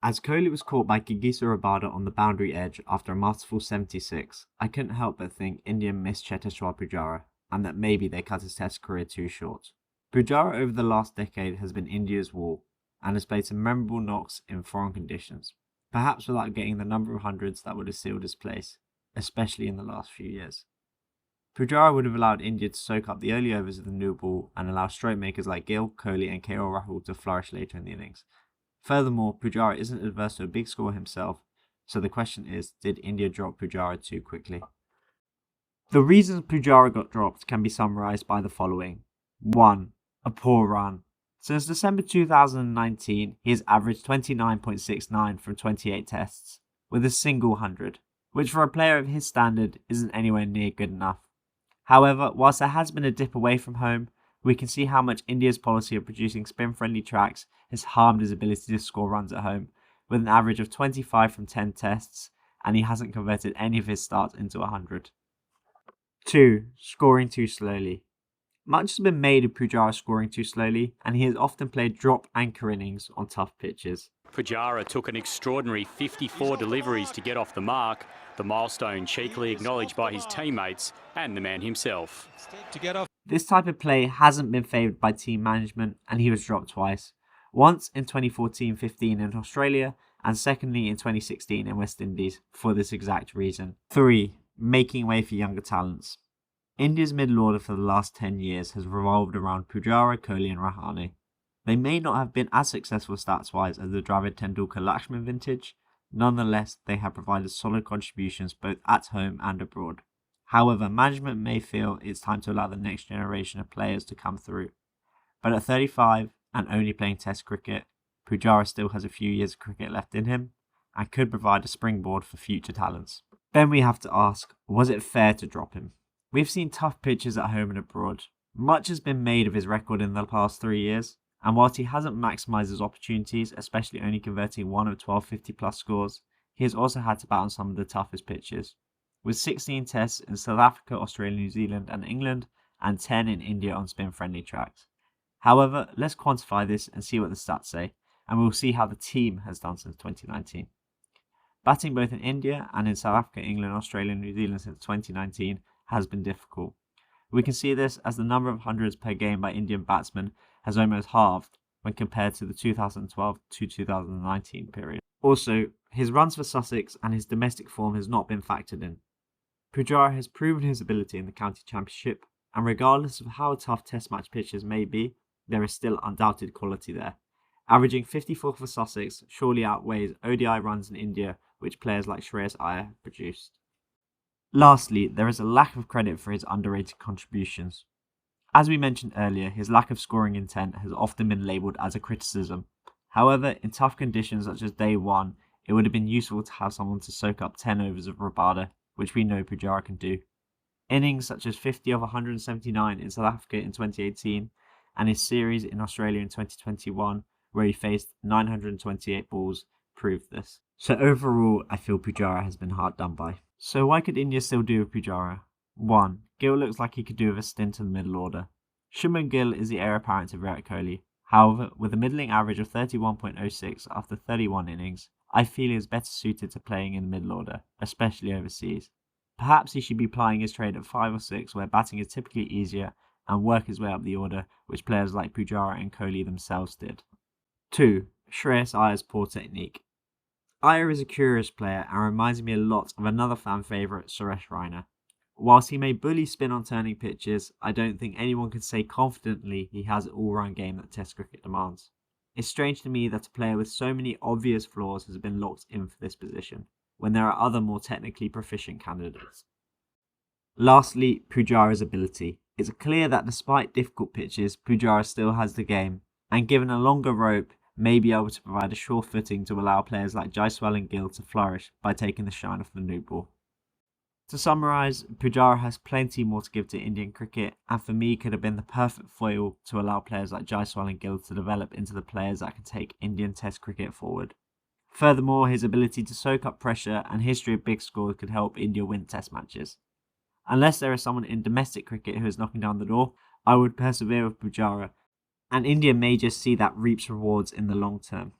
As Kohli was caught by Gigisa Rabada on the boundary edge after a masterful 76, I couldn't help but think India missed Cheteshwar Pujara, and that maybe they cut his test career too short. Pujara over the last decade has been India's wall, and has played some memorable knocks in foreign conditions, perhaps without getting the number of hundreds that would have sealed his place, especially in the last few years. Pujara would have allowed India to soak up the early overs of the new ball and allow stroke makers like Gill, Kohli and KL Rahul to flourish later in the innings. Furthermore, Pujara isn't adverse to a big score himself, so the question is, did India drop Pujara too quickly? The reasons Pujara got dropped can be summarised by the following. 1. A poor run. Since December 2019, he has averaged 29.69 from 28 tests, with a single 100, which for a player of his standard isn't anywhere near good enough. However, whilst there has been a dip away from home, we can see how much India's policy of producing spin-friendly tracks has harmed his ability to score runs at home, with an average of 25 from 10 tests, and he hasn't converted any of his starts into 100. 2. Scoring too slowly. Much has been made of Pujara scoring too slowly, and he has often played drop anchor innings on tough pitches. Pujara took an extraordinary 54 deliveries to get off the mark, the milestone cheekily acknowledged by his teammates and the man himself. This type of play hasn't been favoured by team management, and he was dropped twice. Once in 2014-15 in Australia, and secondly in 2016 in West Indies, for this exact reason. 3. Making way for younger talents. India's middle order for the last 10 years has revolved around Pujara, Kohli and Rahane. They may not have been as successful stats-wise as the Dravid Tendulkar-Lakshman vintage, nonetheless they have provided solid contributions both at home and abroad. However, management may feel it's time to allow the next generation of players to come through. But at 35 and only playing Test cricket, Pujara still has a few years of cricket left in him and could provide a springboard for future talents. Then we have to ask, was it fair to drop him? We've seen tough pitches at home and abroad. Much has been made of his record in the past 3 years, and whilst he hasn't maximised his opportunities, especially only converting 1 of 12 50-plus scores, he has also had to bat on some of the toughest pitches. With 16 tests in South Africa, Australia, New Zealand and England, and 10 in India on spin-friendly tracks. However, let's quantify this and see what the stats say, and we'll see how the team has done since 2019. Batting both in India and in South Africa, England, Australia and New Zealand since 2019 has been difficult. We can see this as the number of hundreds per game by Indian batsmen has almost halved when compared to the 2012 to 2019 period. Also, his runs for Sussex and his domestic form has not been factored in. Pujara has proven his ability in the county championship, and regardless of how tough test match pitches may be, there is still undoubted quality there. Averaging 54 for Sussex surely outweighs ODI runs in India which players like Shreyas Iyer have produced. Lastly, there is a lack of credit for his underrated contributions. As we mentioned earlier, his lack of scoring intent has often been labelled as a criticism. However, in tough conditions such as day one, it would have been useful to have someone to soak up 10 overs of Rabada, which we know Pujara can do. Innings such as 50 of 179 in South Africa in 2018 and his series in Australia in 2021, where he faced 928 balls, proved this. So overall, I feel Pujara has been hard done by. So why could India still do with Pujara? 1. Gill looks like he could do with a stint in the middle order. Shubman Gill is the heir apparent to Virat Kohli. However, with a middling average of 31.06 after 31 innings, I feel he is better suited to playing in the middle order, especially overseas. Perhaps he should be plying his trade at 5 or 6 where batting is typically easier and work his way up the order, which players like Pujara and Kohli themselves did. 2. Shreyas Iyer's poor technique. Iyer is a curious player and reminds me a lot of another fan favourite, Suresh Raina. Whilst he may bully spin on turning pitches, I don't think anyone can say confidently he has an all-round game that Test cricket demands. It's strange to me that a player with so many obvious flaws has been locked in for this position, when there are other more technically proficient candidates. Lastly, Pujara's ability. It's clear that despite difficult pitches, Pujara still has the game, and given a longer rope, may be able to provide a sure footing to allow players like Jaiswal and Gill to flourish by taking the shine off the new ball. To summarise, Pujara has plenty more to give to Indian cricket, and for me could have been the perfect foil to allow players like Jaiswal and Gill to develop into the players that can take Indian Test cricket forward. Furthermore, his ability to soak up pressure and history of big scores could help India win Test matches. Unless there is someone in domestic cricket who is knocking down the door, I would persevere with Pujara, and India may just see that reaps rewards in the long term.